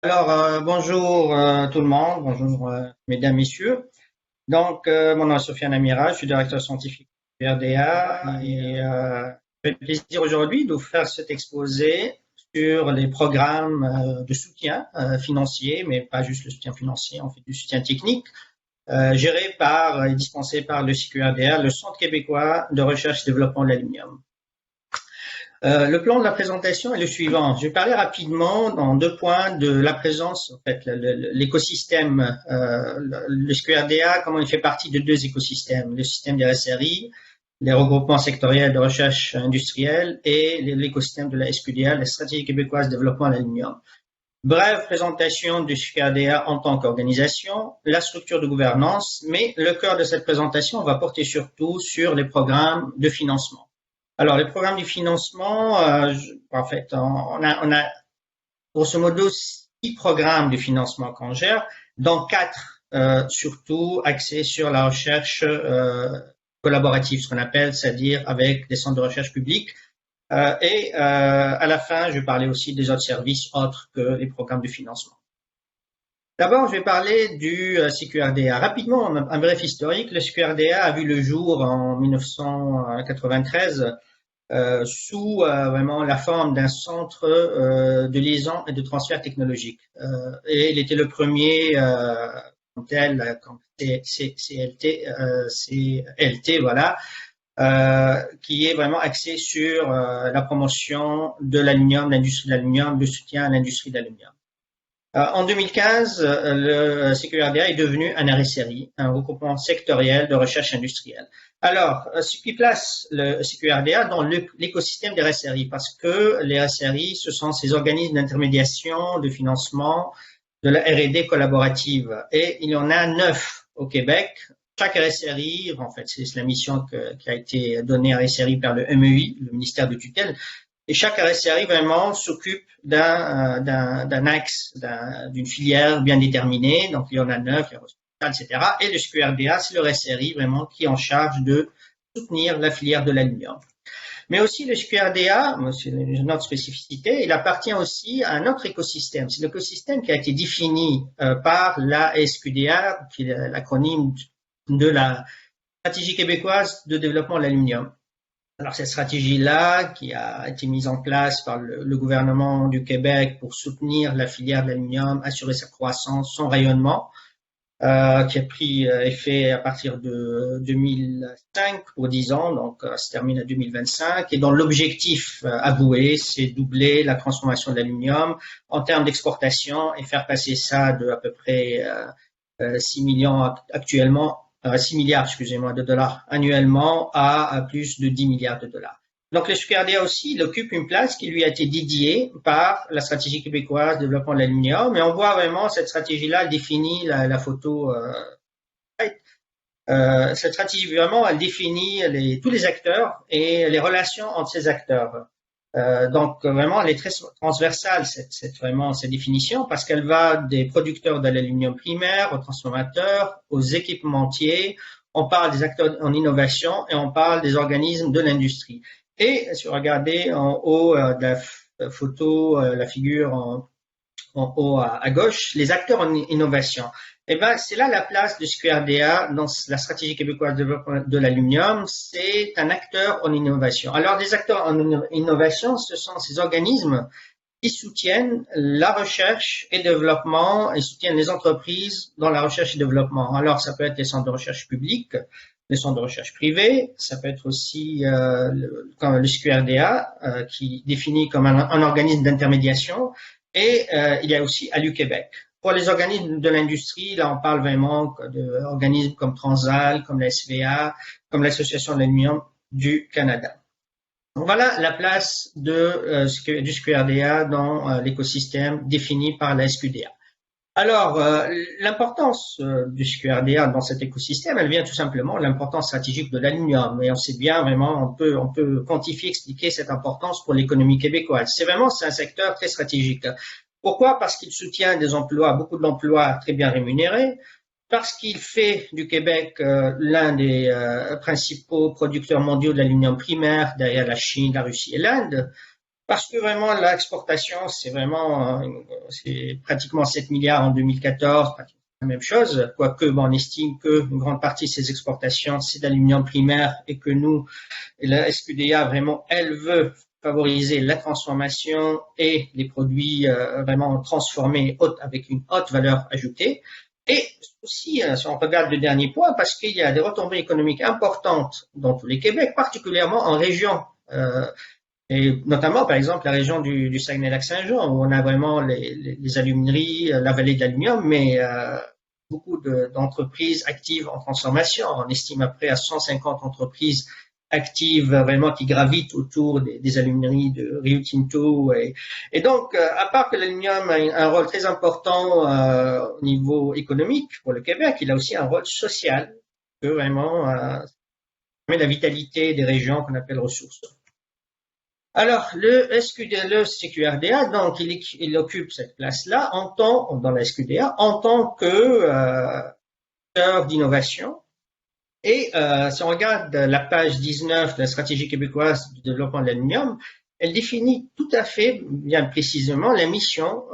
Bonjour tout le monde, bonjour mesdames, messieurs. Mon nom est Sofiane Amira, je suis directeur scientifique du RDA et j'ai le plaisir aujourd'hui de vous faire cet exposé sur les programmes de soutien financier, mais pas juste le soutien financier, on fait du soutien technique, géré par et dispensé par le CQRDA, le Centre québécois de recherche et développement de l'aluminium. Le plan de la présentation est le suivant. Je vais parler rapidement en deux points de la présence, en fait, l'écosystème, le SQRDA, comment il fait partie de deux écosystèmes, le système des SRI, les regroupements sectoriels de recherche industrielle et l'écosystème de la SQDA, la stratégie québécoise de développement de l'aluminium. Brève présentation du SQRDA en tant qu'organisation, la structure de gouvernance, mais le cœur de cette présentation va porter surtout sur les programmes de financement. Alors, les programmes de financement, en fait, on a grosso modo 6 programmes de financement qu'on gère, dont 4 surtout axés sur la recherche collaborative, ce qu'on appelle, c'est-à-dire avec des centres de recherche publics. À la fin, je vais parler aussi des autres services autres que les programmes de financement. D'abord, je vais parler du CQRDA. Rapidement, un bref historique. Le CQRDA a vu le jour en 1993 sous vraiment la forme d'un centre de liaison et de transfert technologique. Et il était le premier comme tel, comme CLT, voilà, qui est vraiment axé sur la promotion de l'aluminium, l'industrie de l'aluminium, le soutien à l'industrie de l'aluminium. En 2015, le CQRDA est devenu un RSRI, un regroupement sectoriel de recherche industrielle. Alors, ce qui place le CQRDA dans l'écosystème des RSRI, parce que les RSRI, ce sont ces organismes d'intermédiation, de financement de la R&D collaborative. Et il y en a 9 au Québec. Chaque RSRI, en fait, c'est la mission qui a été donnée à RSRI par le MEI, le ministère de tutelle, et chaque RSRI vraiment s'occupe d'un axe, d'une filière bien déterminée. Donc, il y en a 9, il y a hospital, etc. Et le SQRDA, c'est le RSRI vraiment qui est en charge de soutenir la filière de l'aluminium. Mais aussi le SQRDA, c'est une autre spécificité, il appartient aussi à un autre écosystème. C'est l'écosystème qui a été défini par la SQDA, qui est l'acronyme de la stratégie québécoise de développement de l'aluminium. Alors cette stratégie-là, qui a été mise en place par le gouvernement du Québec pour soutenir la filière de l'aluminium, assurer sa croissance, son rayonnement, qui a pris effet à partir de 2005 pour 10 ans, donc ça se termine à 2025, et dont l'objectif avoué, c'est doubler la transformation de l'aluminium en termes d'exportation et faire passer ça de à peu près 6 millions actuellement 6 milliards, excusez-moi, de dollars annuellement à plus de 10 milliards de dollars. Donc, le SQRDA aussi, il occupe une place qui lui a été dédiée par la stratégie québécoise de développement de l'aluminium. Et on voit vraiment cette stratégie-là, elle définit la photo. Cette stratégie, vraiment, elle définit tous les acteurs et les relations entre ces acteurs. Donc vraiment, elle est très transversale, vraiment cette définition, parce qu'elle va des producteurs de l'aluminium primaire aux transformateurs, aux équipementiers. On parle des acteurs en innovation et on parle des organismes de l'industrie. Et si vous regardez en haut de la photo, la figure en haut à gauche, les acteurs en innovation. Eh ben, c'est là la place du SQRDA dans la stratégie québécoise de développement de l'aluminium. C'est un acteur en innovation. Alors, des acteurs en innovation, ce sont ces organismes qui soutiennent la recherche et développement et soutiennent les entreprises dans la recherche et développement. Alors, ça peut être les centres de recherche publics, les centres de recherche privés, ça peut être aussi comme le SQRDA, qui définit comme un organisme d'intermédiation, et il y a aussi ALU-Québec. Pour les organismes de l'industrie, là, on parle vraiment d'organismes comme Transal, comme la SVA, comme l'Association de l'aluminium du Canada. Donc voilà la place du SQRDA dans l'écosystème défini par la SQDA. Alors, l'importance du SQRDA dans cet écosystème, elle vient tout simplement de l'importance stratégique de l'aluminium. Et on sait bien vraiment, on peut quantifier, expliquer cette importance pour l'économie québécoise. C'est un secteur très stratégique. Pourquoi? Parce qu'il soutient des emplois, beaucoup d'emplois très bien rémunérés, parce qu'il fait du Québec l'un des principaux producteurs mondiaux de l'aluminium primaire derrière la Chine, la Russie et l'Inde, Parce que vraiment, l'exportation, c'est pratiquement 7 milliards en 2014, pratiquement la même chose, quoique on estime qu'une grande partie de ces exportations, c'est d'aluminium primaire et que nous, la SQDA, vraiment, elle veut favoriser la transformation et les produits vraiment transformés avec une haute valeur ajoutée. Et aussi, si on regarde le dernier point, parce qu'il y a des retombées économiques importantes dans tous les Québec, particulièrement en région. Et notamment, par exemple, la région du Saguenay-Lac-Saint-Jean, où on a vraiment les alumineries, la vallée de l'aluminium, mais beaucoup d'entreprises actives en transformation. On estime à près à 150 entreprises actives vraiment qui gravitent autour des alumineries de Rio Tinto. Et donc, à part que l'aluminium a un rôle très important au niveau économique pour le Québec, il a aussi un rôle social que vraiment la vitalité des régions qu'on appelle ressources. Alors, le CQRDA, donc, il occupe cette place-là dans la SQDA, en tant que acteur d'innovation. Et si on regarde la page 19 de la stratégie québécoise du développement de l'aluminium, elle définit tout à fait, bien précisément, la mission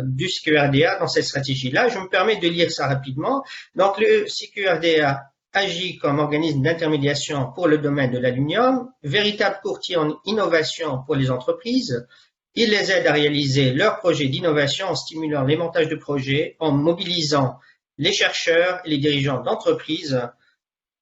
du CQRDA dans cette stratégie-là. Je me permets de lire ça rapidement. Donc, le CQRDA agit comme organisme d'intermédiation pour le domaine de l'aluminium, véritable courtier en innovation pour les entreprises. Il les aide à réaliser leurs projets d'innovation en stimulant les montages de projets, en mobilisant les chercheurs et les dirigeants d'entreprises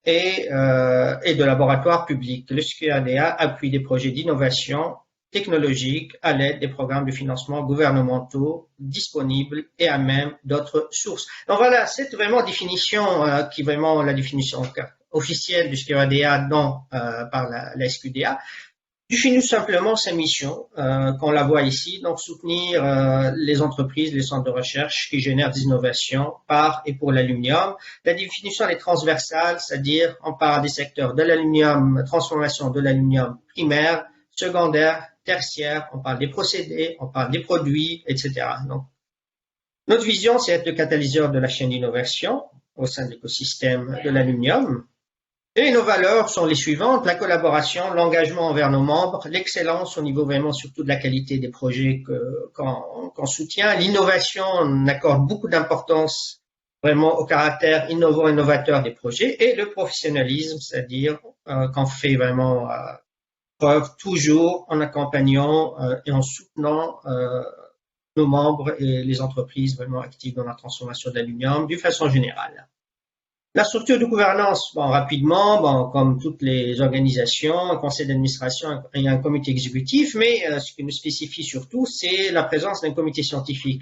et de laboratoires publics. Le CQRDA appuie des projets d'innovation technologique à l'aide des programmes de financement gouvernementaux disponibles et à même d'autres sources. Donc voilà, cette vraiment définition qui est vraiment la définition officielle du CQRDA par la SQDA définit simplement sa mission, qu'on la voit ici, donc soutenir les entreprises, les centres de recherche qui génèrent des innovations par et pour l'aluminium. La définition elle est transversale, c'est-à-dire on parle des secteurs de l'aluminium, transformation de l'aluminium primaire, secondaire, tertiaire, on parle des procédés, on parle des produits, etc. Donc, notre vision, c'est être le catalyseur de la chaîne d'innovation au sein de l'écosystème de l'aluminium. Et nos valeurs sont les suivantes, la collaboration, l'engagement envers nos membres, l'excellence au niveau vraiment surtout de la qualité des projets qu'on soutient, l'innovation, on accorde beaucoup d'importance vraiment au caractère innovant, innovateur des projets, et le professionnalisme, c'est-à-dire qu'on fait vraiment preuve toujours en accompagnant et en soutenant nos membres et les entreprises vraiment actives dans la transformation de l'aluminium d'une façon générale. La structure de gouvernance, rapidement, comme toutes les organisations, un conseil d'administration et un comité exécutif, mais ce qui nous spécifie surtout, c'est la présence d'un comité scientifique.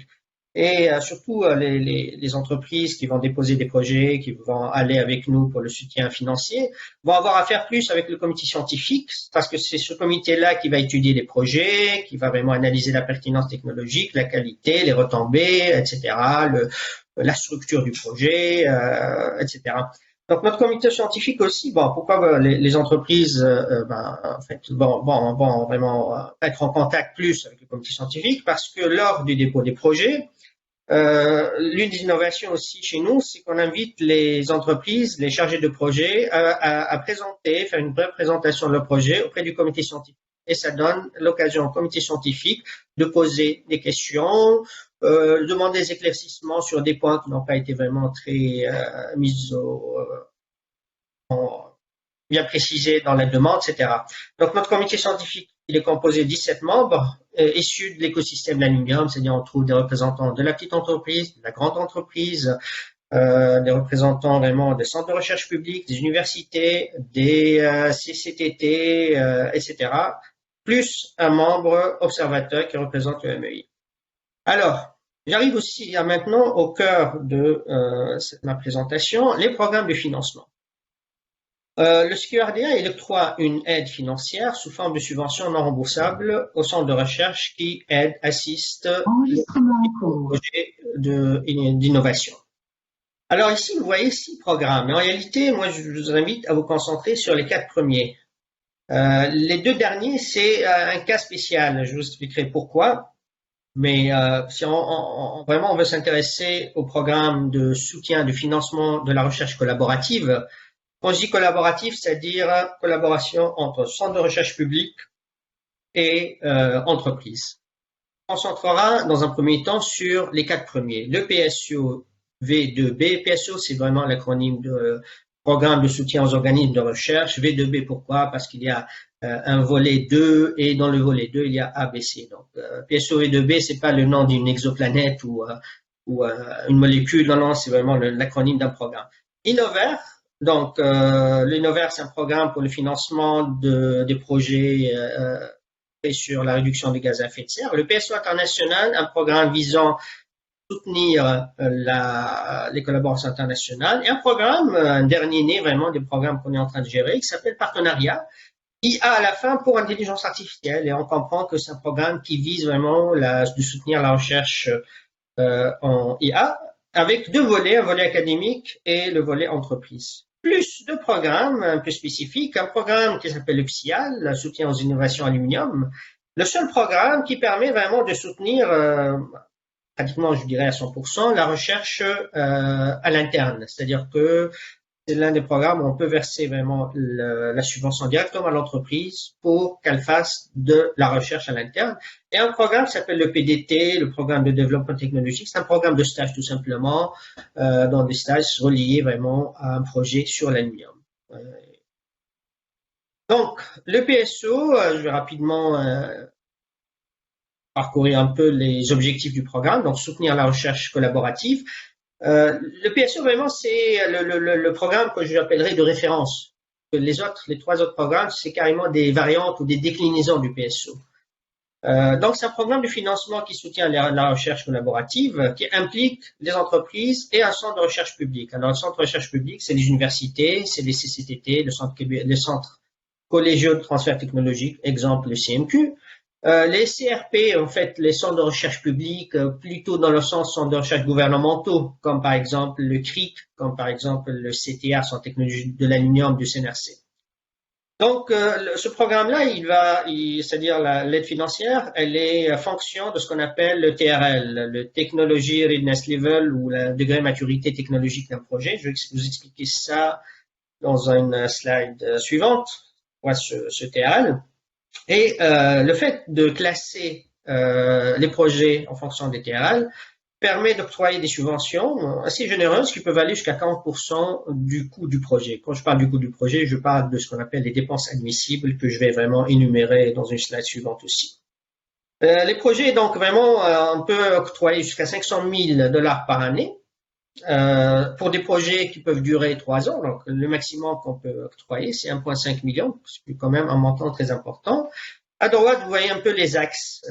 Et surtout, les entreprises qui vont déposer des projets, qui vont aller avec nous pour le soutien financier, vont avoir à faire plus avec le comité scientifique, parce que c'est ce comité-là qui va étudier les projets, qui va vraiment analyser la pertinence technologique, la qualité, les retombées, etc., la structure du projet, etc. Donc notre comité scientifique aussi, pourquoi les entreprises, en fait, vont vraiment être en contact plus avec le comité scientifique, parce que lors du dépôt des projets, l'une des innovations aussi chez nous, c'est qu'on invite les entreprises, les chargés de projet, à présenter, faire une brève présentation de leur projet auprès du comité scientifique. Et ça donne l'occasion au comité scientifique de poser des questions, demander des éclaircissements sur des points qui n'ont pas été vraiment très bien précisés dans la demande, etc. Donc notre comité scientifique, il est composé de 17 membres issus de l'écosystème de l'aluminium, c'est-à-dire on trouve des représentants de la petite entreprise, de la grande entreprise, des représentants vraiment des centres de recherche publics, des universités, des CCTT, etc., plus un membre observateur qui représente le MEI. Alors, j'arrive aussi maintenant au cœur de ma présentation, les programmes de financement. Le CQRDA il octroie une aide financière sous forme de subventions non remboursables aux centres de recherche qui assistent aux projets d'innovation. Alors ici, vous voyez 6 programmes. Mais en réalité, moi, je vous invite à vous concentrer sur les 4 premiers. Les 2 derniers, c'est un cas spécial. Je vous expliquerai pourquoi. Mais si vraiment on veut s'intéresser au programme de soutien, de financement de la recherche collaborative, quand je dis collaboratif, c'est-à-dire collaboration entre centres de recherche publics et entreprise. On se concentrera dans un premier temps sur les 4 premiers. Le PSO V2B. PSO, c'est vraiment l'acronyme de Programme de soutien aux organismes de recherche. V2B, pourquoi? Parce qu'il y a un volet 2 et dans le volet 2, il y a ABC. Donc, PSO V2B, c'est pas le nom d'une exoplanète ou une molécule. Non, non, c'est vraiment l'acronyme d'un programme. Innover. Donc, l'Innover, c'est un programme pour le financement des projets sur la réduction des gaz à effet de serre. Le PSO international, un programme visant soutenir les collaborations internationales, et un programme, un dernier né vraiment des programmes qu'on est en train de gérer, qui s'appelle Partenariat, qui a à la fin pour intelligence artificielle, et on comprend que c'est un programme qui vise vraiment de soutenir la recherche en IA, avec 2 volets, un volet académique et le volet entreprise. Plus 2 programmes un peu spécifiques, un programme qui s'appelle le PSIAL, le soutien aux innovations aluminium, le seul programme qui permet vraiment de soutenir pratiquement, je dirais à 100%, la recherche à l'interne. C'est-à-dire que c'est l'un des programmes où on peut verser vraiment la subvention directement à l'entreprise pour qu'elle fasse de la recherche à l'interne. Et un programme qui s'appelle le PDT, le programme de développement technologique, c'est un programme de stage tout simplement, dans des stages reliés vraiment à un projet sur l'aluminium. Donc, le PSO, je vais rapidement parcourir un peu les objectifs du programme, donc soutenir la recherche collaborative. Le PSO, vraiment, c'est le programme que j'appellerais de référence. Les 3 autres programmes, c'est carrément des variantes ou des déclinaisons du PSO. Donc, c'est un programme de financement qui soutient la recherche collaborative, qui implique les entreprises et un centre de recherche public. Alors, le centre de recherche public, c'est les universités, c'est les CCTT, le centre collégiaux de transfert technologique, exemple le CMQ. Les CRP, en fait, les centres de recherche publics, plutôt dans le sens centres de recherche gouvernementaux, comme par exemple le CRIC, comme par exemple le CTA, Centre technologie de l'aluminium du CNRC. Donc, ce programme-là, c'est-à-dire l'aide financière, elle est en fonction de ce qu'on appelle le TRL, le Technology Readiness Level, ou le degré de maturité technologique d'un projet. Je vais vous expliquer ça dans une slide suivante, ce TRL. Et le fait de classer les projets en fonction des TRL permet d'octroyer des subventions assez généreuses qui peuvent aller jusqu'à 40% du coût du projet. Quand je parle du coût du projet, je parle de ce qu'on appelle les dépenses admissibles que je vais vraiment énumérer dans une slide suivante aussi. Les projets, donc vraiment, on peut octroyer jusqu'à 500 000 $ par année pour des projets qui peuvent durer 3 ans. Donc, le maximum qu'on peut octroyer, c'est 1,5 million, c'est quand même un montant très important. À droite, vous voyez un peu les axes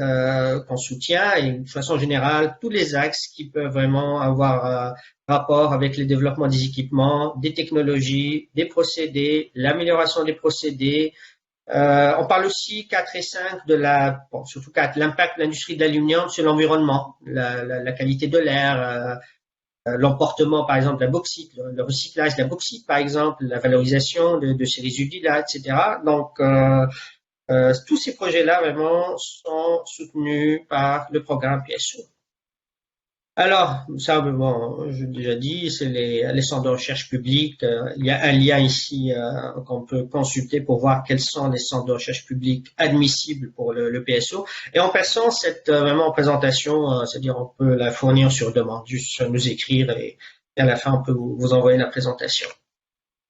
qu'on soutient et de façon générale, tous les axes qui peuvent vraiment avoir rapport avec le développement des équipements, des technologies, des procédés, l'amélioration des procédés. On parle aussi 4 et 5 surtout 4, l'impact de l'industrie de l'aluminium sur l'environnement, la qualité de l'air, l'emportement par exemple de la bauxite, le recyclage de la bauxite par exemple, la valorisation de ces résidus-là, etc. Donc, tous ces projets-là vraiment sont soutenus par le programme PSO. Alors, ça, bon, je l'ai déjà dit, c'est les centres de recherche publics. Il y a un lien ici qu'on peut consulter pour voir quels sont les centres de recherche publics admissibles pour le PSO. Et en passant cette vraiment présentation, c'est-à-dire on peut la fournir sur demande, juste nous écrire et à la fin on peut vous envoyer la présentation.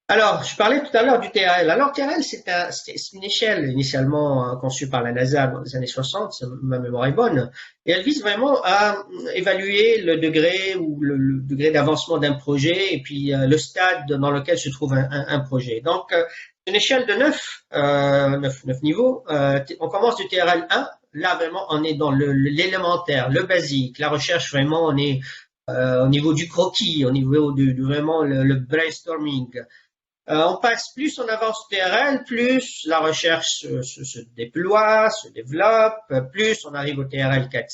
Alors, je parlais tout à l'heure du TRL. Alors, TRL, c'est une échelle initialement conçue par la NASA dans les années 60, si ma mémoire est bonne, et elle vise vraiment à évaluer le degré ou le degré d'avancement d'un projet et puis le stade dans lequel se trouve un projet. Donc, une échelle de 9 niveaux. On commence du TRL 1. Là, vraiment, on est dans l'élémentaire, le basique. La recherche, vraiment, on est au niveau du croquis, au niveau de vraiment le brainstorming. On passe plus on avance TRL, plus la recherche se déploie, se développe, plus on arrive au TRL 4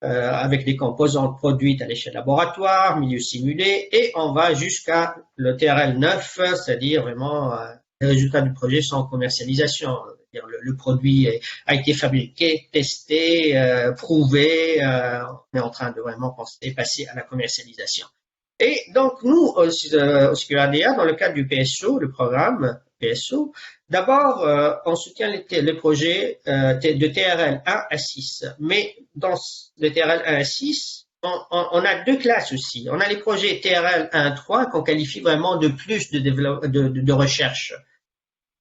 avec des composantes produites à l'échelle laboratoire, milieu simulé, et on va jusqu'à le TRL 9, c'est-à-dire vraiment les résultats du projet sont en commercialisation. C'est-à-dire le produit a été fabriqué, testé, prouvé, on est en train de vraiment passer à la commercialisation. Et donc, nous, au CQRDA, dans le cadre du PSO, le programme, PSO. D'abord, on soutient les projets de TRL 1 à 6. Mais dans le TRL 1 à 6, on a deux classes aussi. On a les projets TRL 1 à 3 qu'on qualifie vraiment de plus de recherche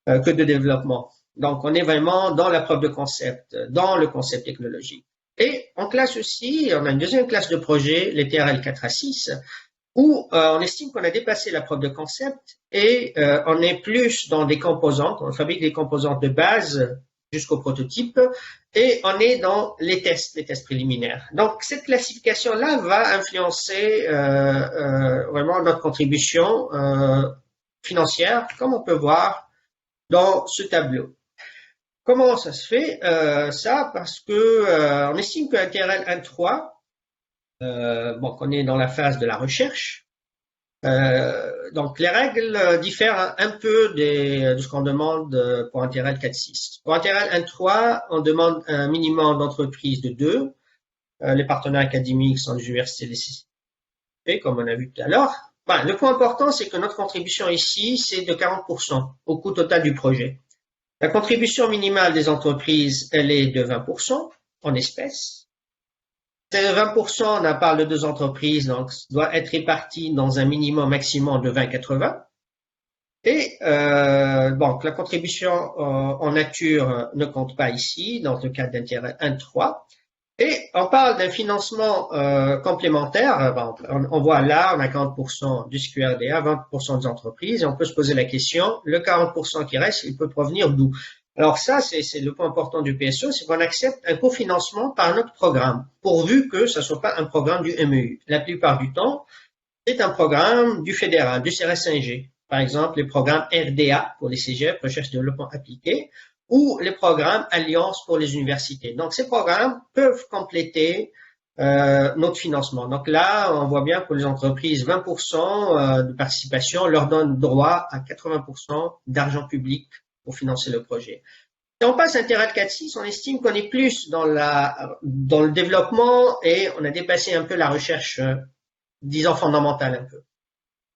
que de développement. Donc, on est vraiment dans la preuve de concept, dans le concept technologique. Et en classe aussi, on a une deuxième classe de projets, les TRL 4 à 6, où on estime qu'on a dépassé la preuve de concept et on est plus dans des composantes, on fabrique des composantes de base jusqu'au prototype et on est dans les tests préliminaires. Donc cette classification-là va influencer vraiment notre contribution financière, comme on peut voir dans ce tableau. Comment ça se fait ça? Parce que on estime qu'un TRL 1.3, qu'on est dans la phase de la recherche. Donc les règles diffèrent un peu de ce qu'on demande pour un TRL 4.6. Pour un TRL 1.3, on demande un minimum d'entreprise de 2. Les partenaires académiques sont les universités des comme on a vu tout à l'heure. Voilà, le point important, c'est que notre contribution ici, c'est de 40% au coût total du projet. La contribution minimale des entreprises, elle est de 20% en espèces. Ces 20%, on parle de 2 entreprises, donc doit être réparti dans un minimum maximum de 20-80. Et donc la contribution en nature ne compte pas ici, dans le cas d'intérêt 1-3. Et on parle d'un financement complémentaire. On voit là, on a 40% du SQRDA, 20% des entreprises, et on peut se poser la question, le 40% qui reste, il peut provenir d'où? Alors ça, c'est le point important du PSO, c'est qu'on accepte un cofinancement par notre programme, pourvu que ce ne soit pas un programme du MEU. La plupart du temps, c'est un programme du fédéral, du CRS-1G. Par exemple, les programmes RDA pour les cégep, Recherche et Développement Appliqué, ou les programmes Alliance pour les universités. Donc, ces programmes peuvent compléter notre financement. Donc là, on voit bien que les entreprises, 20% de participation leur donne droit à 80% d'argent public pour financer le projet. Si on passe à TRL 4.6, on estime qu'on est plus dans le développement et on a dépassé un peu la recherche, disons, fondamentale un peu.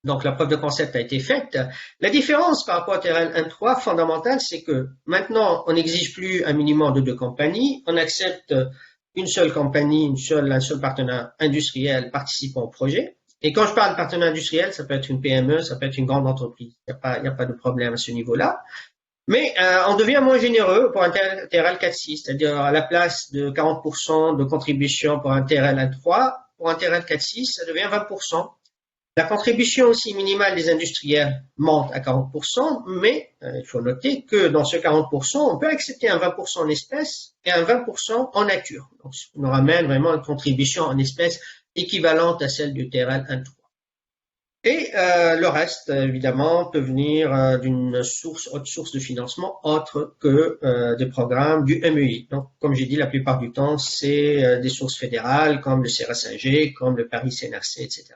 Donc, la preuve de concept a été faite. La différence par rapport à TRL 1.3 fondamentale, c'est que maintenant, on n'exige plus un minimum de 2 compagnies. On accepte une seule compagnie, un seul partenaire industriel participant au projet. Et quand je parle de partenaire industriel, ça peut être une PME, ça peut être une grande entreprise. Il n'y a pas de problème à ce niveau-là. Mais on devient moins généreux pour un TRL 4.6, c'est-à-dire à la place de 40% de contribution pour un TRL 1.3, pour un TRL 4.6, ça devient 20%. La contribution aussi minimale des industriels monte à 40%, mais il faut noter que dans ce 40%, on peut accepter un 20% en espèces et un 20% en nature. Donc, ce qui nous ramène vraiment une contribution en espèces équivalente à celle du TRL 1.3. Et le reste, évidemment, peut venir d'une autre source de financement autre que des programmes du MEI. Donc, comme j'ai dit, la plupart du temps, c'est des sources fédérales comme le CRS-1G, comme le Paris CNRC, etc.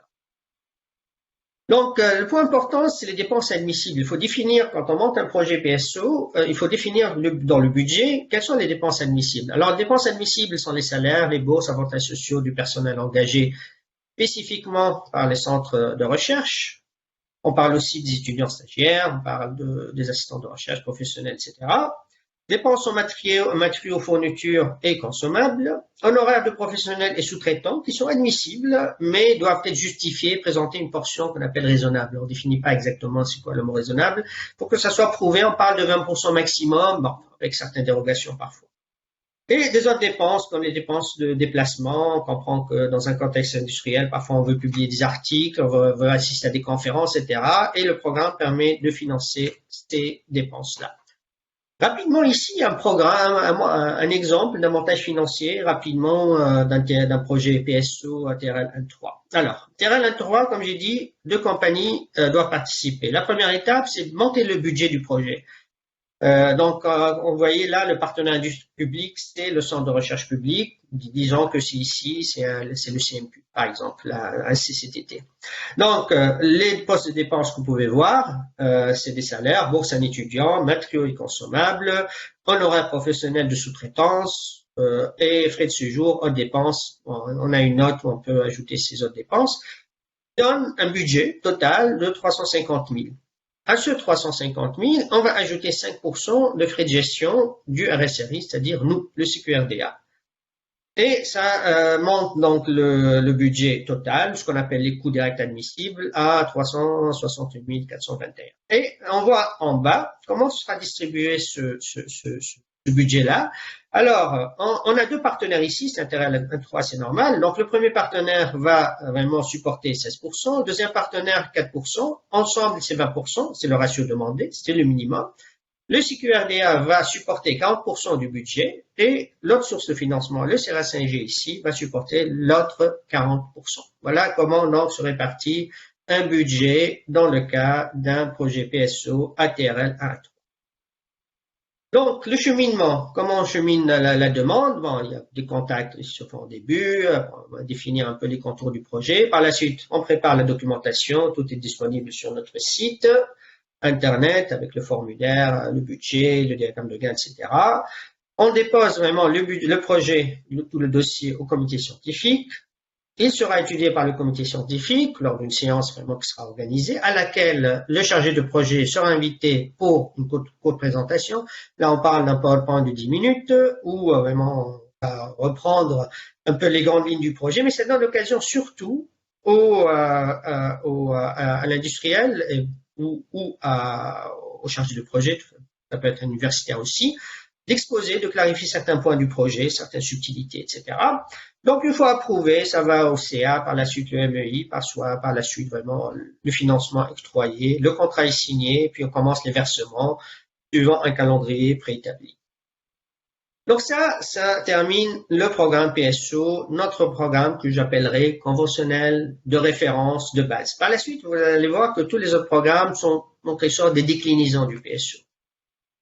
Donc, le point important, c'est les dépenses admissibles. Il faut définir, quand on monte un projet PSO, il faut définir dans le budget quelles sont les dépenses admissibles. Alors, les dépenses admissibles sont les salaires, les bourses, avantages sociaux du personnel engagé spécifiquement par les centres de recherche. On parle aussi des étudiants stagiaires, on parle des assistants de recherche professionnels, etc. Dépenses en matériaux, fournitures et consommables, honoraires de professionnels et sous-traitants qui sont admissibles, mais doivent être justifiés, présenter une portion qu'on appelle raisonnable. On ne définit pas exactement c'est quoi le mot raisonnable. Pour que ça soit prouvé, on parle de 20% maximum, bon, avec certaines dérogations parfois. Et des autres dépenses, comme les dépenses de déplacement. On comprend que dans un contexte industriel, parfois on veut publier des articles, on veut assister à des conférences, etc. Et le programme permet de financer ces dépenses-là. Rapidement ici, un programme, un exemple d'un montage financier rapidement d'un projet PSO à TRL 1.3. Alors, TRL 1.3, comme j'ai dit, 2 compagnies doivent participer. La première étape, c'est de monter le budget du projet. Donc, on voyait là le partenaire public, c'est le centre de recherche public. Disons que c'est ici, c'est le CMQ, par exemple, un CCTT. Donc, les postes de dépenses que vous pouvez voir, c'est des salaires, bourse à un étudiant, matériaux et consommables, honoraires professionnels de sous-traitance et frais de séjour, autres dépenses. On a une note où on peut ajouter ces autres dépenses. Donne un budget total de 350 000. à ce 350 000, on va ajouter 5% de frais de gestion du RSRI, c'est-à-dire nous, le CQRDA. Et ça monte donc le budget total, ce qu'on appelle les coûts directs admissibles, à 368 421. Et on voit en bas comment sera distribué ce budget-là. Alors, on a deux partenaires ici, c'est intérêt à 3, c'est normal. Donc, le premier partenaire va vraiment supporter 16%, le deuxième partenaire 4%, ensemble c'est 20%, c'est le ratio demandé, c'est le minimum. Le CQRDA va supporter 40% du budget et l'autre source de financement, le CRA5G ici, va supporter l'autre 40%. Voilà comment donc se répartit un budget dans le cas d'un projet PSO ATRL A3. Donc, le cheminement, comment on chemine la demande? Bon, il y a des contacts qui se font au début, on va définir un peu les contours du projet. Par la suite, on prépare la documentation, tout est disponible sur notre site Internet avec le formulaire, le budget, le diagramme de gain, etc. On dépose vraiment le projet, tout le dossier au comité scientifique. Il sera étudié par le comité scientifique lors d'une séance vraiment qui sera organisée, à laquelle le chargé de projet sera invité pour une courte présentation. Là, on parle d'un PowerPoint de 10 minutes où vraiment on va reprendre un peu les grandes lignes du projet, mais ça donne l'occasion surtout à l'industriel ou au chargé de projet, ça peut être universitaire aussi, d'exposer, de clarifier certains points du projet, certaines subtilités, etc. Donc, une fois approuvé, ça va au CA, par la suite le MEI, par la suite vraiment le financement octroyé, le contrat est signé, puis on commence les versements suivant un calendrier préétabli. Donc ça termine le programme PSO, notre programme que j'appellerai conventionnel de référence de base. Par la suite, vous allez voir que tous les autres programmes sont en quelque sorte des déclinaisons du PSO.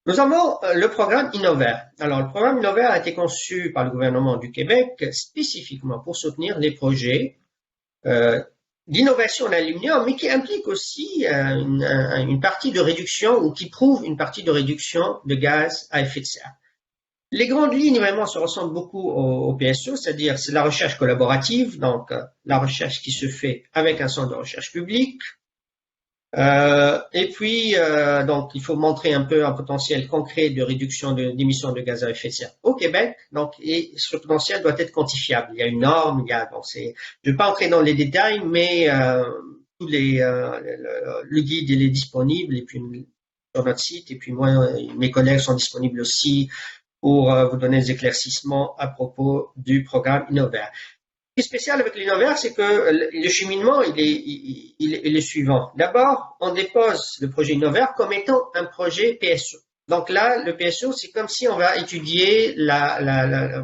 Nous avons le programme Innover. Alors, le programme Innover a été conçu par le gouvernement du Québec spécifiquement pour soutenir les projets d'innovation en aluminium, mais qui implique aussi une partie de réduction ou qui prouve une partie de réduction de gaz à effet de serre. Les grandes lignes vraiment se ressemblent beaucoup au PSO, c'est-à-dire c'est la recherche collaborative, donc la recherche qui se fait avec un centre de recherche public. Et puis, donc, il faut montrer un peu un potentiel concret de réduction d'émissions de gaz à effet de serre au Québec. Donc, et ce potentiel doit être quantifiable. Il y a une norme, bon, je ne vais pas entrer dans les détails, mais tous le guide il est disponible et puis sur notre site. Et puis moi, mes collègues sont disponibles aussi pour vous donner des éclaircissements à propos du programme Innover. Ce qui est spécial avec l'Innover, c'est que le cheminement, il est le suivant. D'abord, on dépose le projet Innover comme étant un projet PSO. Donc là, le PSO, c'est comme si on va étudier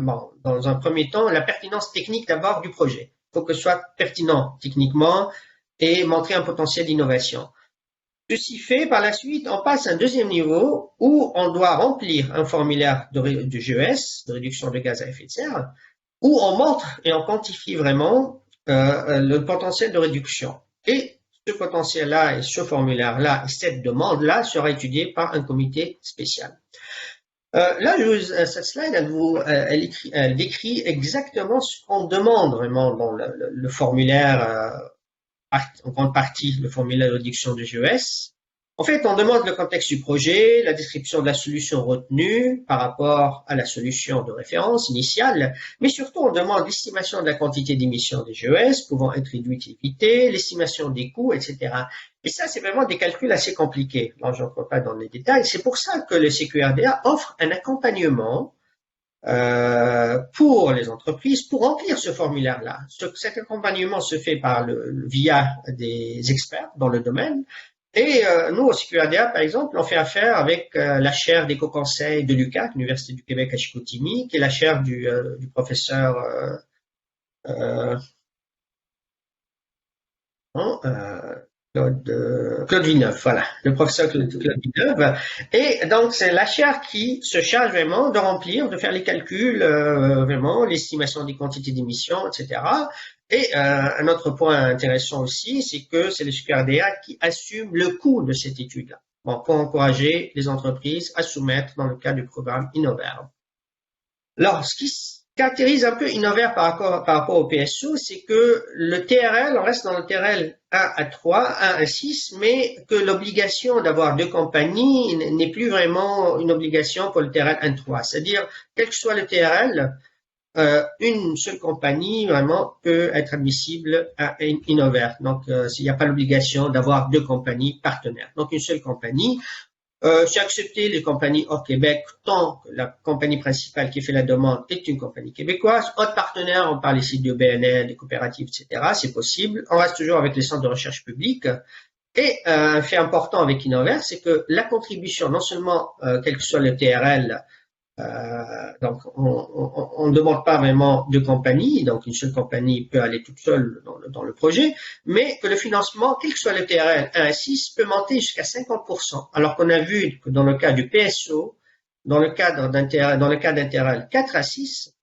bon, dans un premier temps, la pertinence technique d'abord du projet. Il faut que ce soit pertinent techniquement et montrer un potentiel d'innovation. Ceci fait, par la suite, on passe à un deuxième niveau où on doit remplir un formulaire de GES, de réduction de gaz à effet de serre, où on montre et on quantifie vraiment le potentiel de réduction. Et ce potentiel-là et ce formulaire-là et cette demande-là sera étudiée par un comité spécial. Là, cette slide, elle décrit exactement ce qu'on demande vraiment dans le formulaire, en grande partie le formulaire de réduction de GES. En fait, on demande le contexte du projet, la description de la solution retenue par rapport à la solution de référence initiale, mais surtout on demande l'estimation de la quantité d'émissions des GES pouvant être réduite et évitée, l'estimation des coûts, etc. Et ça, c'est vraiment des calculs assez compliqués. Alors, je n'entre pas dans les détails. C'est pour ça que le CQRDA offre un accompagnement pour les entreprises pour remplir ce formulaire-là. Cet accompagnement se fait via des experts dans le domaine. Et nous, au CQRDA, par exemple, on fait affaire avec la chaire d'éco-conseil de l'UQAC, l'Université du Québec à Chicoutimi, qui est la chaire du professeur Claude Villeneuve, voilà, le professeur Claude Villeneuve. Et donc, c'est la chaire qui se charge vraiment de remplir, de faire les calculs, vraiment, l'estimation des quantités d'émissions, etc. Et un autre point intéressant aussi, c'est que c'est le CQRDA qui assume le coût de cette étude-là, bon, pour encourager les entreprises à soumettre dans le cadre du programme Innover. Alors, ce qui caractérise un peu Innover par rapport au PSO, c'est que le TRL, on reste dans le TRL 1 à 3, 1 à 6, mais que l'obligation d'avoir deux compagnies n'est plus vraiment une obligation pour le TRL 1 à 3. C'est-à-dire, quel que soit le TRL, une seule compagnie vraiment peut être admissible à Innover. Donc, il n'y a pas l'obligation d'avoir deux compagnies partenaires. Donc, une seule compagnie. C'est accepté les compagnies hors Québec tant que la compagnie principale qui fait la demande est une compagnie québécoise. Autres partenaires, on parle ici de BNL, des coopératives, etc. C'est possible. On reste toujours avec les centres de recherche publics. Et un fait important avec Innover, c'est que la contribution, non seulement quel que soit le TRL, donc, on ne demande pas vraiment de compagnie, donc une seule compagnie peut aller toute seule dans le projet, mais que le financement, quel que soit le TRL 1 à 6, peut monter jusqu'à 50%. Alors qu'on a vu que dans le cas du PSO, dans le cas d'un TRL 4 à 6,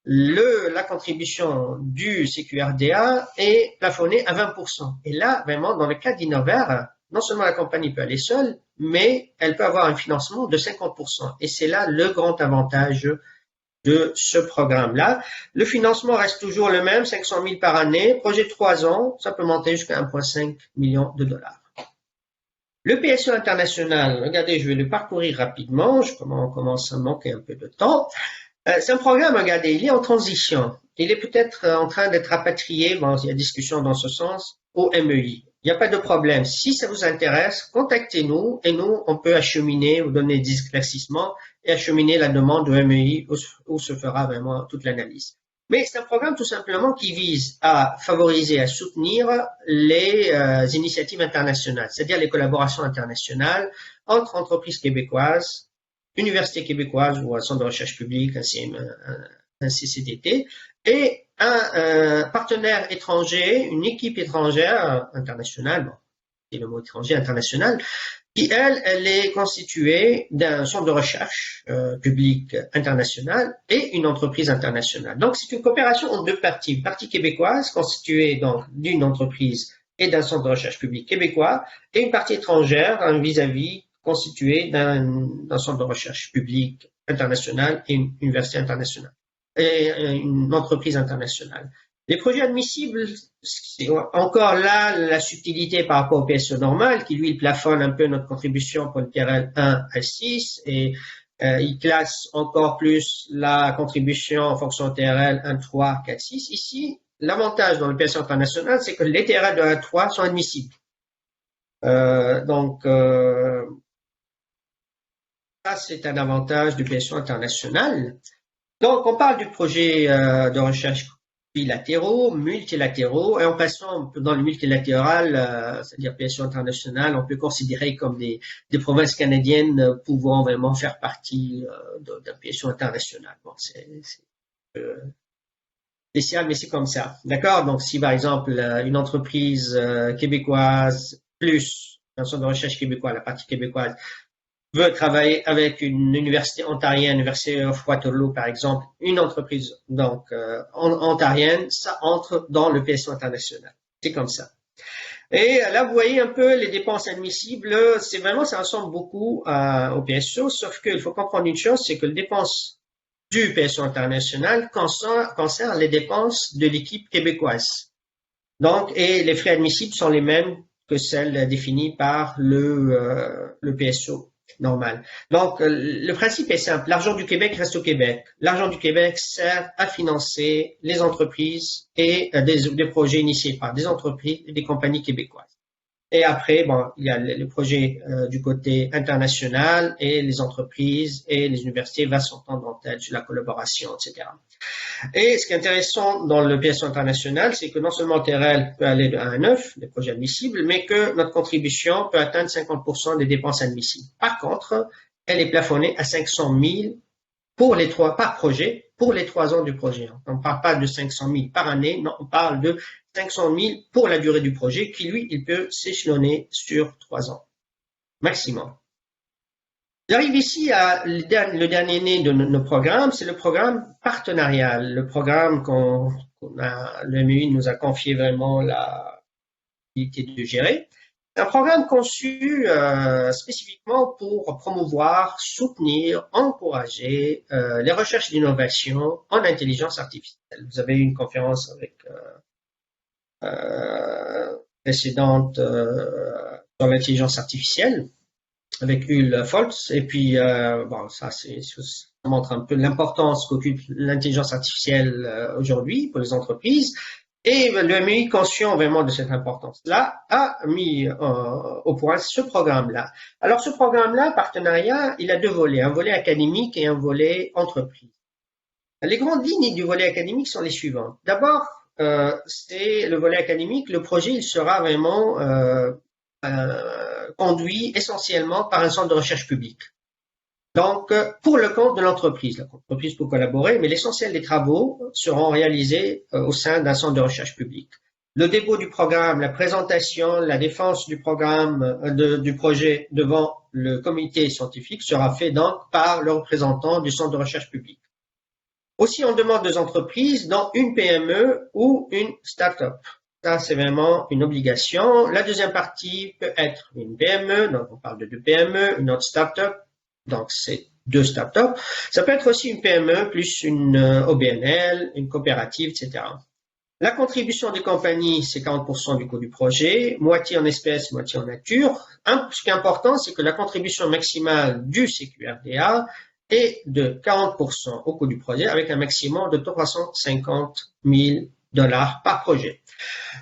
la contribution du CQRDA est plafonnée à 20%. Et là, vraiment, dans le cas d'Innover, non seulement la compagnie peut aller seule, mais elle peut avoir un financement de 50%. Et c'est là le grand avantage de ce programme-là. Le financement reste toujours le même, 500 000 par année. Projet de 3 ans, ça peut monter jusqu'à 1,5 million de dollars. Le PSO international, regardez, je vais le parcourir rapidement. On commence à manquer un peu de temps. C'est un programme, regardez, il est en transition. Il est peut-être en train d'être rapatrié, bon, il y a discussion dans ce sens, au MEI. Il n'y a pas de problème. Si ça vous intéresse, contactez-nous et nous, on peut acheminer, vous donner des éclaircissements et acheminer la demande au MEI où se fera vraiment toute l'analyse. Mais c'est un programme tout simplement qui vise à favoriser, à soutenir les initiatives internationales, c'est-à-dire les collaborations internationales entre entreprises québécoises, universités québécoises ou un centre de recherche publique, un CCDT, et un partenaire étranger, une équipe étrangère internationale, bon, c'est le mot étranger, international, qui, elle est constituée d'un centre de recherche public international et une entreprise internationale. Donc, c'est une coopération en deux parties. Une partie québécoise, constituée donc d'une entreprise et d'un centre de recherche public québécois, et une partie étrangère, un vis-à-vis constitué d'un centre de recherche public international et une université internationale et une entreprise internationale. Les projets admissibles, c'est encore là la subtilité par rapport au PSE normal, qui lui plafonne un peu notre contribution pour le TRL 1 à 6 et il classe encore plus la contribution en fonction de TRL 1, 3, 4, 6. Ici, l'avantage dans le PSE international, c'est que les TRL de 1 à 3 sont admissibles. Ça, c'est un avantage du PSO international. Donc, on parle du projet de recherche bilatéraux, multilatéraux, et en passant dans le multilatéral, c'est-à-dire PSO international, on peut considérer comme des provinces canadiennes pouvant vraiment faire partie d'un PSO international. Bon, c'est spécial, mais c'est comme ça. D'accord? Donc, si par exemple une entreprise québécoise plus un centre de recherche québécois, la partie québécoise, veut travailler avec une université ontarienne, l'université of Waterloo par exemple, une entreprise donc ontarienne, ça entre dans le PSO international. C'est comme ça. Et là, vous voyez un peu les dépenses admissibles. C'est vraiment, ça ressemble beaucoup au PSO, sauf qu'il faut comprendre une chose, c'est que les dépenses du PSO international concernent les dépenses de l'équipe québécoise. Donc, et les frais admissibles sont les mêmes que celles définies par le PSO normal. Donc, le principe est simple. L'argent du Québec reste au Québec. L'argent du Québec sert à financer les entreprises et des projets initiés par des entreprises et des compagnies québécoises. Et après, bon, il y a les projets du côté international et les entreprises et les universités vont s'entendre entre elles sur la collaboration, etc. Et ce qui est intéressant dans le PSO international, c'est que non seulement le TRL peut aller de 1 à 9, les projets admissibles, mais que notre contribution peut atteindre 50% des dépenses admissibles. Par contre, elle est plafonnée à 500 000 par projet, pour les 3 ans du projet. On ne parle pas de 500 000 par année, non, on parle de 500 000 pour la durée du projet, qui lui, il peut s'échelonner sur 3 ans, maximum. J'arrive ici à le dernier né de nos programmes, c'est le programme partenarial, le programme le MUI nous a confié vraiment la possibilité de gérer. C'est un programme conçu spécifiquement pour promouvoir, soutenir, encourager les recherches d'innovation en intelligence artificielle. Vous avez eu une conférence avec précédente sur l'intelligence artificielle avec Ulf Foltz. Et puis, bon, ça montre un peu l'importance qu'occupe l'intelligence artificielle aujourd'hui pour les entreprises. Et le MI, conscient vraiment de cette importance-là, a mis au point ce programme-là. Alors, ce programme-là, partenariat, il a deux volets, un volet académique et un volet entreprise. Les grandes lignes du volet académique sont les suivantes. D'abord, c'est le volet académique. Le projet, il sera vraiment conduit essentiellement par un centre de recherche public. Donc, pour le compte de l'entreprise, l'entreprise peut collaborer, mais l'essentiel des travaux seront réalisés au sein d'un centre de recherche public. Le dépôt du programme, la présentation, la défense du programme, du projet devant le comité scientifique sera fait donc par le représentant du centre de recherche public. Aussi, on demande aux entreprises, dont une PME ou une start-up. Ça, c'est vraiment une obligation. La deuxième partie peut être une PME, donc on parle de deux PME, une autre start-up, donc c'est deux start-up. Ça peut être aussi une PME plus une OBNL, une coopérative, etc. La contribution des compagnies, c'est 40% du coût du projet, moitié en espèces, moitié en nature. Ce qui est important, c'est que la contribution maximale du CQRDA est de 40% au coût du projet, avec un maximum de 350 000 $ par projet.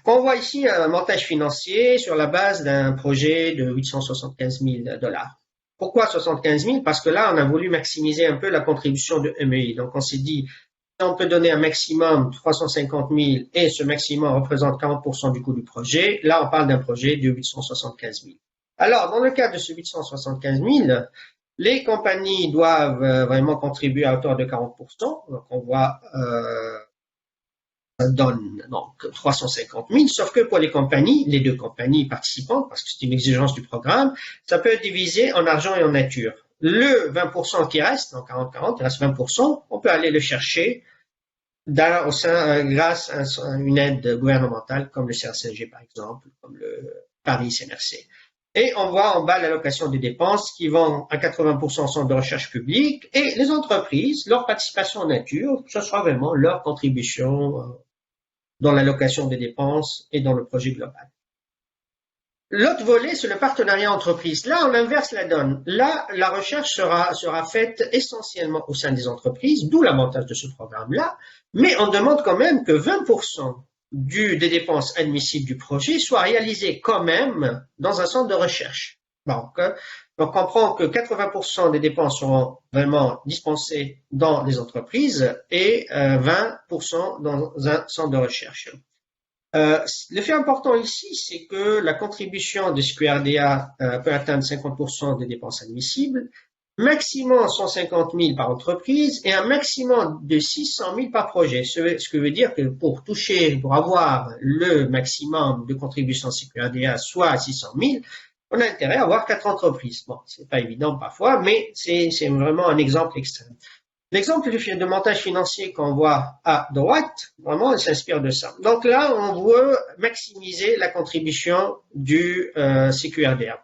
On voit ici un montage financier sur la base d'un projet de 875 000 $. Pourquoi 75 000? Parce que là, on a voulu maximiser un peu la contribution de MEI. Donc, on s'est dit, si on peut donner un maximum 350 000 et ce maximum représente 40% du coût du projet, là, on parle d'un projet de 875 000. Alors, dans le cas de ce 875 000, les compagnies doivent vraiment contribuer à hauteur de 40%. Donc, on voit donne donc 350 000, sauf que pour les compagnies, les deux compagnies participantes, parce que c'est une exigence du programme, ça peut être divisé en argent et en nature. Le 20% qui reste, donc 40-40, il reste 20%, on peut aller le chercher grâce à une aide gouvernementale comme le CRCG par exemple, comme le Paris CNRC. Et on voit en bas l'allocation des dépenses qui vont à 80% au centre de recherche publique et les entreprises, leur participation en nature, ce sera vraiment leur contribution dans l'allocation des dépenses et dans le projet global. L'autre volet, c'est le partenariat entreprise. Là, on inverse la donne. Là, la recherche sera faite essentiellement au sein des entreprises, d'où l'avantage de ce programme-là, mais on demande quand même que 20% des dépenses admissibles du projet soient réalisées quand même dans un centre de recherche. Donc, on comprend que 80% des dépenses seront vraiment dispensées dans les entreprises et 20% dans un centre de recherche. Le fait important ici, c'est que la contribution de SQRDA peut atteindre 50% des dépenses admissibles, maximum 150 000 par entreprise et un maximum de 600 000 par projet. Ce qui veut dire que pour avoir le maximum de contribution SQRDA, soit 600 000, on a intérêt à avoir 4 entreprises. Bon, c'est pas évident parfois, mais c'est vraiment un exemple extrême. L'exemple de montage financier qu'on voit à droite, vraiment, il s'inspire de ça. Donc là, on veut maximiser la contribution du CQRDA.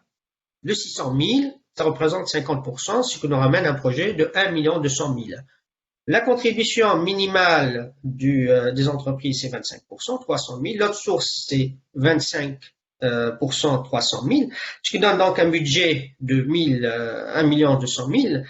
De 600 000, ça représente 50%, ce qui nous ramène un projet de 1 200 000. La contribution minimale des entreprises, c'est 25%, 300 000. L'autre source, c'est 25%, 300 000, ce qui donne donc un budget de 1 200 000.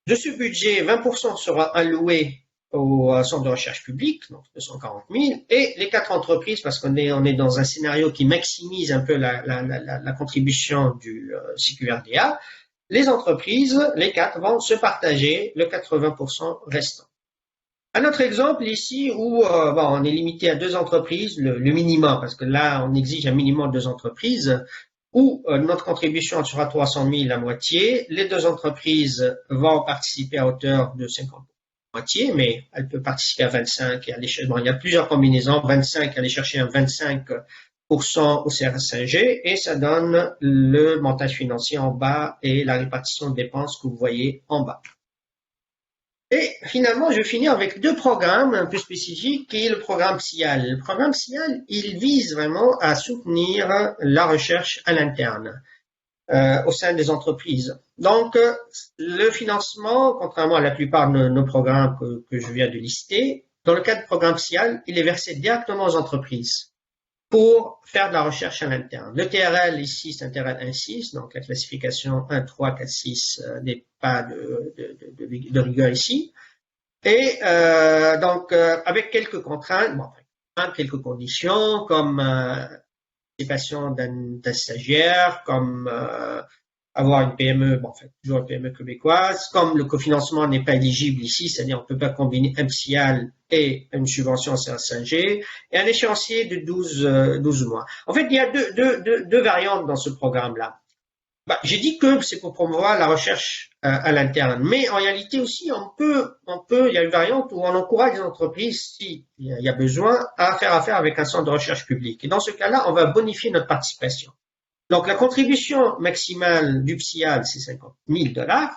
De ce budget, 20% sera alloué au centre de recherche public, donc 240 000, et les 4 entreprises, parce qu'on est dans un scénario qui maximise un peu la contribution du CQRDA, les entreprises, les 4, vont se partager le 80% restant. Un autre exemple ici où on est limité à 2 entreprises, le minimum, parce que là, on exige un minimum de 2 entreprises, où notre contribution sera 300 000 à moitié. Les 2 entreprises vont participer à hauteur de 50% à moitié, mais elles peuvent participer à 25 et aller chercher, il y a plusieurs combinaisons, 25, aller chercher un 25% au CRS5G et ça donne le montage financier en bas et la répartition de dépenses que vous voyez en bas. Et finalement, je finis avec deux programmes un peu spécifiques, qui est le programme SIAL. Le programme SIAL, il vise vraiment à soutenir la recherche à l'interne au sein des entreprises. Donc, le financement, contrairement à la plupart de nos programmes que je viens de lister, dans le cadre du programme SIAL, il est versé directement aux entreprises pour faire de la recherche à l'interne. Le TRL ici, c'est un TRL 1.6, donc la classification 1, 3, 4, 6 n'est pas de rigueur ici. Et donc, avec quelques contraintes, bon, quelques conditions, comme participation d'un stagiaire, comme avoir une PME, bon, en fait, toujours une PME québécoise, comme le cofinancement n'est pas éligible ici, c'est-à-dire on ne peut pas combiner un PSIAL et une subvention CSNG, et un échéancier de 12 mois. En fait, il y a deux variantes dans ce programme-là. Bah, j'ai dit que c'est pour promouvoir la recherche à l'interne, mais en réalité aussi, il y a une variante où on encourage les entreprises, s'il y a besoin, à faire affaire avec un centre de recherche public. Et dans ce cas-là, on va bonifier notre participation. Donc, la contribution maximale du PSIAL, c'est 50 000 $.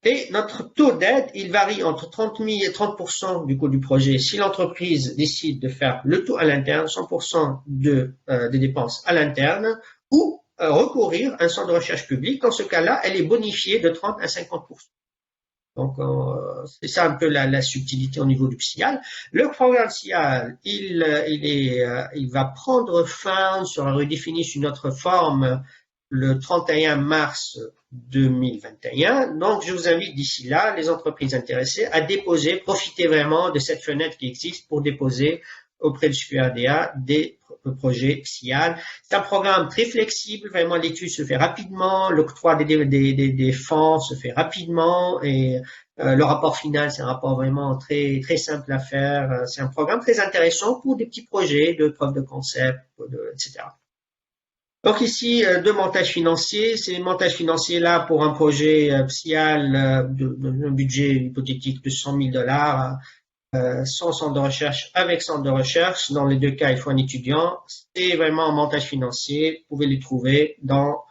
Et notre taux d'aide, il varie entre 30 000 et 30% du coût du projet. Si l'entreprise décide de faire le tout à l'interne, 100% des dépenses à l'interne, ou recourir à un centre de recherche public, dans ce cas-là, elle est bonifiée de 30 à 50%. Donc, c'est ça un peu la subtilité au niveau du PSIAL. Le programme PSIAL, il va prendre fin, sera redéfini sous une autre forme le 31 mars 2021. Donc, je vous invite d'ici là, les entreprises intéressées, à déposer, profiter vraiment de cette fenêtre qui existe pour déposer auprès du SQRDA des projets PSIAL. C'est un programme très flexible, vraiment l'étude se fait rapidement, l'octroi des fonds se fait rapidement et le rapport final, c'est un rapport vraiment très, très simple à faire. C'est un programme très intéressant pour des petits projets de preuve de concept, etc. Donc ici, deux montages financiers. Ces montages financiers-là pour un projet PSIAL d'un budget hypothétique de 100 000 $, sans centre de recherche, avec centre de recherche. Dans les deux cas, il faut un étudiant. C'est vraiment un montage financier. Vous pouvez les trouver dans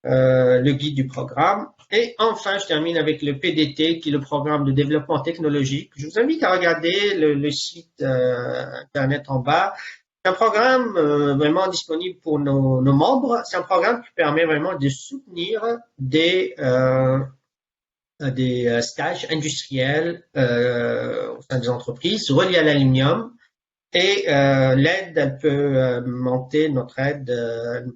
le guide du programme. Et enfin, je termine avec le PDT, qui est le programme de développement technologique. Je vous invite à regarder le site Internet en bas. C'est un programme vraiment disponible pour nos membres. C'est un programme qui permet vraiment de soutenir des stages industriels au sein des entreprises reliés à l'aluminium. Et l'aide, elle peut monter, notre aide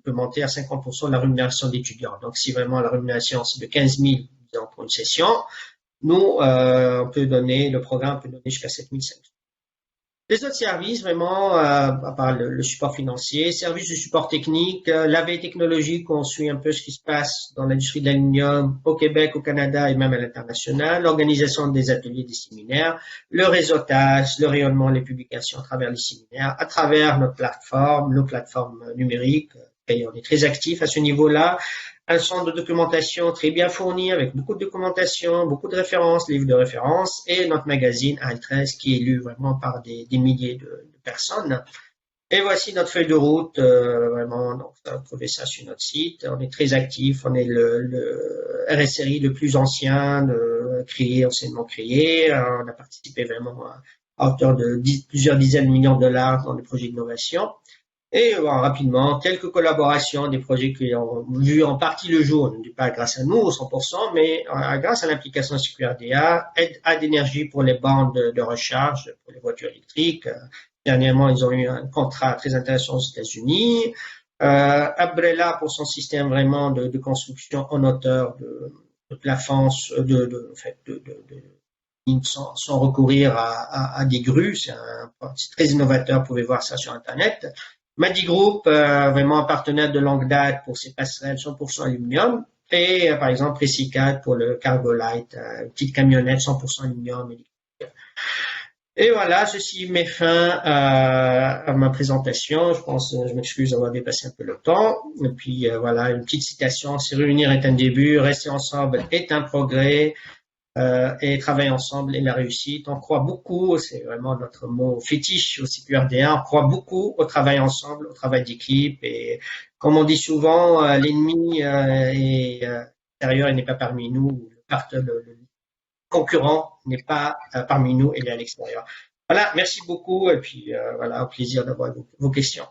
peut monter à 50% de la rémunération d'étudiants. Donc, si vraiment la rémunération c'est de 15 000 disons, pour une session, nous, on peut donner, le programme peut donner jusqu'à 7 500. Les autres services, vraiment, à part le support financier, services de support technique, la veille technologique, on suit un peu ce qui se passe dans l'industrie de l'aluminium au Québec, au Canada et même à l'international, l'organisation des ateliers, des séminaires, le réseautage, le rayonnement, les publications à travers les séminaires, à travers nos plateformes numériques, et on est très actifs à ce niveau-là. Un centre de documentation très bien fourni avec beaucoup de documentation, beaucoup de références, livres de références et notre magazine AL13 qui est lu vraiment par des milliers de personnes. Et voici notre feuille de route, vraiment, donc vous trouvez ça sur notre site. On est très actifs, on est le RSRI le plus ancien anciennement créé. On a participé vraiment à hauteur de plusieurs dizaines de millions de $ dans des projets d'innovation. Et rapidement, quelques collaborations, des projets qui ont vu en partie le jour, ne pas grâce à nous au 100%, mais grâce à l'implication SQRDA, aide d'énergie pour les bandes de recharge pour les voitures électriques. Dernièrement, ils ont eu un contrat très intéressant aux États-Unis. Abrela pour son système vraiment de construction en hauteur de plafond, sans recourir à des grues. C'est très innovateur, vous pouvez voir ça sur Internet. Madi Group, vraiment un partenaire de longue date pour ses passerelles 100% aluminium. Et par exemple, Precicat pour le Cargo Light, une petite camionnette 100% aluminium. Et voilà, ceci met fin à ma présentation. Je m'excuse d'avoir dépassé un peu le temps. Et puis voilà, une petite citation. Se réunir est un début, rester ensemble est un progrès. Et travailler ensemble et la réussite. On croit beaucoup, c'est vraiment notre mot fétiche au CQRDA, on croit beaucoup au travail ensemble, au travail d'équipe et comme on dit souvent, l'ennemi est extérieur et n'est pas parmi nous. Le concurrent n'est pas parmi nous, il est à l'extérieur. Voilà, merci beaucoup et puis voilà, au plaisir d'avoir vos questions.